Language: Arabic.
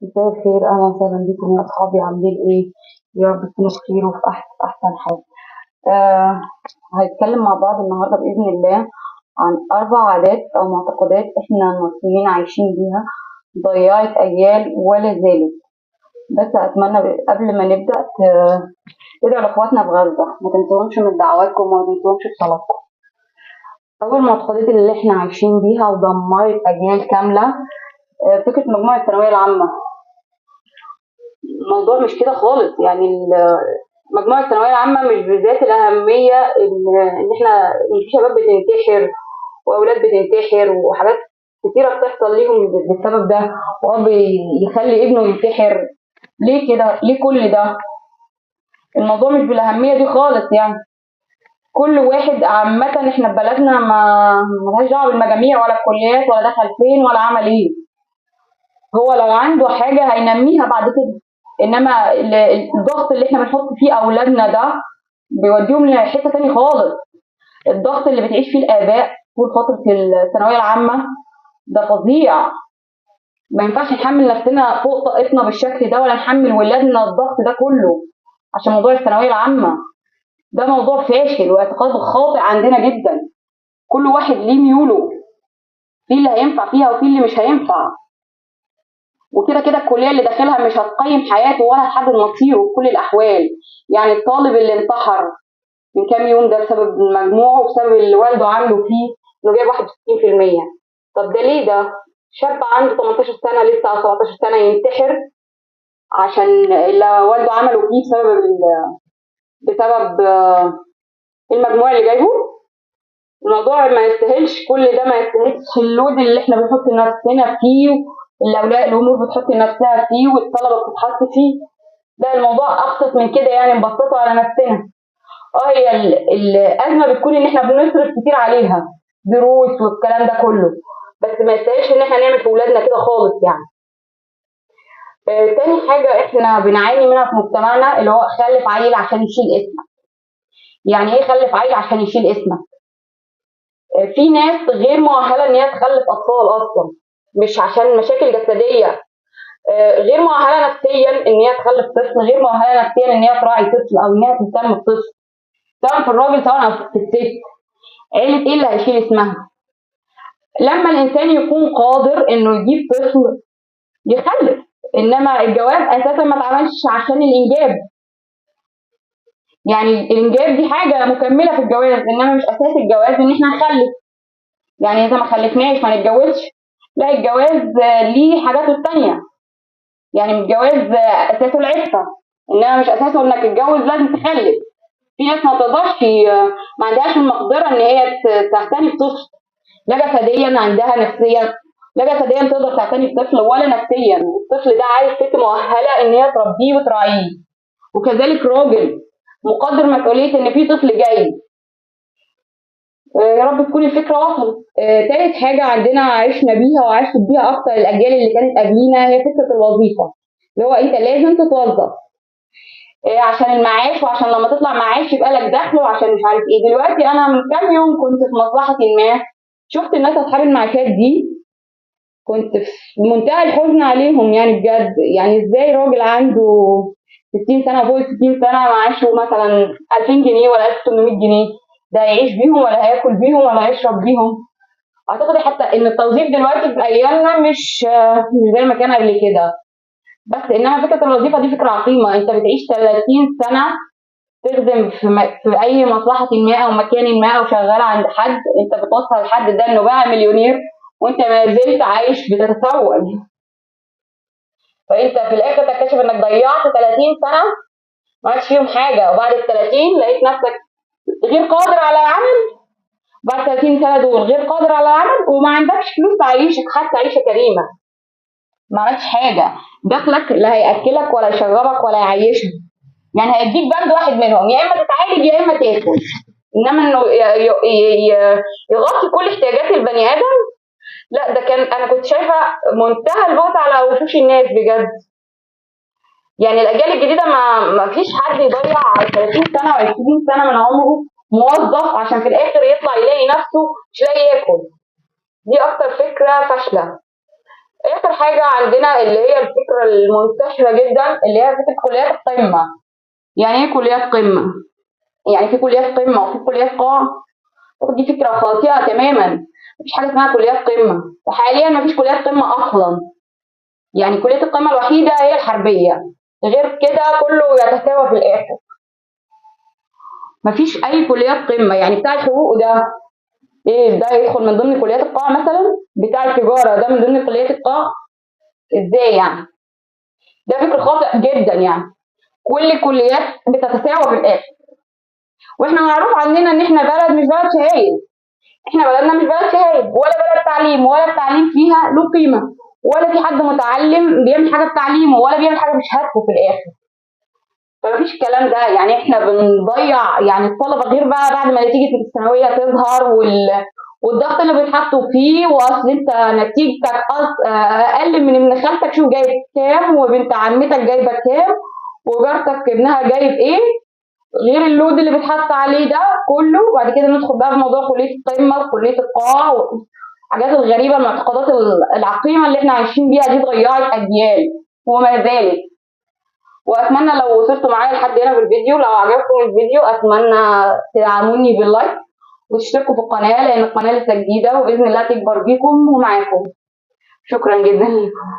مساء الخير، أهلا وسهلا بكم يا أصحابي، عاملين إيه؟ يا رب تكونوا بخير وفي أحسن حال. آه هنتكلم مع بعض النهاردة بإذن الله عن 4 عادات أو معتقدات إحنا المصريين عايشين بيها، ضيعت أجيال ولا زالت. بس أتمنى قبل ما نبدأ تدعوا لإخواتنا في غزة، ما تنسوهمش من دعواتكم وما تنسوهمش في صلاتكم. أول معتقدات اللي إحنا عايشين بيها ودمرت أجيال كاملة، فكرة مجموعة الثانوية العامة. الموضوع مش كده خالص، يعني مجموعة الثانوية العامة مش بذات الأهمية إن إحنا إن في شباب بتنتحر وأولاد بتنتحر وحاجات كتيرة بتحصل ليهم بالسبب ده، وأب يخلي ابنه ينتحر. ليه كده؟ ليه كل ده؟ الموضوع مش بالأهمية دي خالص يعني. كل واحد عامة إحنا في بلدنا ما ملهاش دعوة بالمجاميع ولا الكليات ولا دخل فين ولا عمل إيه. هو لو عنده حاجة هينميها بعد كده، إنما الضغط اللي إحنا بنحط فيه أولادنا ده بيوديهم لحتة تاني خالص. الضغط اللي بتعيش فيه الآباء طول فترة الثانوية العامة ده فظيع. ما ينفعش نحمل نفسنا فوق طاقتنا بالشكل ده، ولا نحمل ولادنا الضغط ده كله عشان موضوع الثانوية العامة. ده موضوع فاشل واعتقاد خاطئ عندنا جدا. كل واحد ليه ميوله، في اللي هينفع فيها وفي اللي مش هينفع. وكده كده الكلية اللي داخلها مش هتقيم حياته ولا هتحدد مصيره في كل الأحوال. يعني الطالب اللي انتحر من كام يوم ده بسبب مجموعه وبسبب اللي والده عامله فيه، انه جايب 61%. طب ده ليه ده؟ شاب عنده 18 سنة لسه أو 17 سنة ينتحر عشان اللي والده عمله فيه بسبب المجموع اللي جايبه. الموضوع ما يستاهلش كل ده، ما يستاهلش اللود اللي احنا بنحط نفسنا فيه، اللي أولياء الأمور بتحط نفسها فيه والطلبة بتتحط فيه. ده الموضوع أبسط من كده، يعني نبسطه على نفسنا. هي الازمه بتكون ان احنا بنصرف كتير عليها دروس والكلام ده كله، بس ما يستاهلش ان احنا نعمل في اولادنا كده خالص يعني. تاني حاجه احنا بنعاني منها في مجتمعنا اللي هو خلف عيل عشان يشيل اسمك. يعني ايه خلف عيل عشان يشيل اسمك؟ في ناس غير مؤهله ان هي تخلف اطفال اصلا، مش عشان مشاكل جسديه. غير مؤهله نفسيا ان هي تخلف طفل، غير مؤهله نفسيا ان هي تراعي طفل او ان هي تهتم بطفل، سواء في الراجل سواء في الست. عيلة ايه اللي هيشيل اسمها؟ لما الانسان يكون قادر انه يجيب طفل يخلف. انما الجواز اساسا ما اتعملش عشان الانجاب. يعني الانجاب دي حاجه مكمله في الجواز، انما مش اساس الجواز ان احنا نخلف. يعني اذا ما خلفناش ما نتجوزش؟ لا، الجواز ليه حاجاته التانية. يعني الجواز اساسه العفه، انما مش اساسه انك تتجوز لازم تخلف. في ناس ما تقدرش، ما عندهاش المقدره ان هي تعتني بطفل، لا جسديا عندها نفسيا. لا جسديا تقدر تعتني بطفل ولا نفسيا. الطفل ده عايز ست مؤهله ان هي تربيه وتراعيه، وكذلك راجل مقدر مسؤوليه ان في طفل جاي. يا رب تكون الفكره وصلت. تالت حاجه عندنا عشنا بيها وعاشت بيها اكتر الاجيال اللي كانت قبلينا هي فكره الوظيفه، اللي هو انت لازم تتوظف عشان المعاش، وعشان لما تطلع معاش يبقى لك دخل، وعشان مش عارف ايه. دلوقتي انا من كام يوم كنت في مصلحه ما، شفت الناس اصحاب المعاشات دي، كنت في منتهى الحزن عليهم. يعني بجد، يعني ازاي راجل عنده 60 سنة فوق 60 سنة معاشه مثلا 2000 جنيه ولا 1800 جنيه، ده هيعيش بيهم ولا هياكل بيهم ولا هيشرب بيهم؟ اعتقد حتى ان التوظيف دلوقتي في ايامنا مش زي ما كان قبل كده. بس انما فكرة الوظيفة دي فكرة عقيمة. انت بتعيش 30 سنة تخدم في اي مصلحة ما او مكان ما، او شغال عند حد، انت بتوصل الحد ده انه بقى مليونير وانت ما زلت عايش بتتسول. فانت في الاخر تكتشف انك ضيعت 30 سنه ما عادش فيهم حاجه، وبعد ال 30 لقيت نفسك غير قادر على العمل. بعد 30 سنه دول غير قادر على العمل وما عندكش فلوس تعيشك حتى عيشه كريمه. ما عملتش حاجه، دخلك لا هياكلك ولا يشربك ولا يعيشك. يعني هيديك بند واحد منهم، يا اما تتعالج يا اما تاكل. انما انه يغطي كل احتياجات البني ادم، لا. ده كان انا كنت شايفه منتهى البؤس على وشوش الناس بجد. يعني الاجيال الجديده ما فيش حد يضيع 30 سنه و20 سنه من عمره موظف عشان في الاخر يطلع يلاقي نفسه مش لاقي ياكل. دي اكتر فكره فاشله. اخر حاجه عندنا اللي هي الفكره الافكار المنتشره جدا اللي هي فكره كليات القمه. يعني ايه كليات قمه؟ يعني في كليات قمه وفي كليات قاع. دي فكره خاطئه تماما. مفيش حاجه اسمها كليات قمه، وحاليا مفيش كليات قمه اصلا. يعني كليه القمه الوحيده هي الحربيه، غير كده كله يتساوى في الاخر. مفيش اي كليات قمه. يعني بتاع الحقوق ده ايه؟ ده يدخل من ضمن كليات القاع مثلا؟ بتاع التجاره ده من ضمن كليات القاع؟ ازاي يعني؟ ده فكر خاطئ جدا. يعني كل الكليات بتتساوى في الاخر. واحنا معروف عننا ان احنا بلد مش بلد شهايد. احنا بلدنا مش بلد شهايد، ولا بلد تعليم، ولا التعليم فيها له قيمه، ولا في حد متعلم بيعمل حاجه بتعليمه، ولا بيعمل حاجه بشهادته في الاخر. فمفيش الكلام ده. يعني احنا بنضيع يعني الطلبه، غير بقى بعد ما نتيجه الثانويه تظهر والضغط اللي بيتحطوا فيه. واصل انت نتيجتك اقل من ابن خالتك، شوف جايب كام، وبنت عمتك جايبه كام، وجارتك ابنها جايب ايه، غير اللود اللي بيتحط عليه ده كله. وبعد كده ندخل بقى في موضوع كليه القمه وكليه القاع والحاجات الغريبه، المعتقدات العقيمه اللي احنا عايشين بيها دي ضيعت اجيال وما زالت. واتمنى لو وصلتوا معايا لحد هنا في الفيديو، لو عجبكم الفيديو بالله تدعموني باللايك وتشتركوا في القناه، لان القناه لسه جديده وباذن الله تكبر بيكم ومعاكم. شكرا جدا لكم.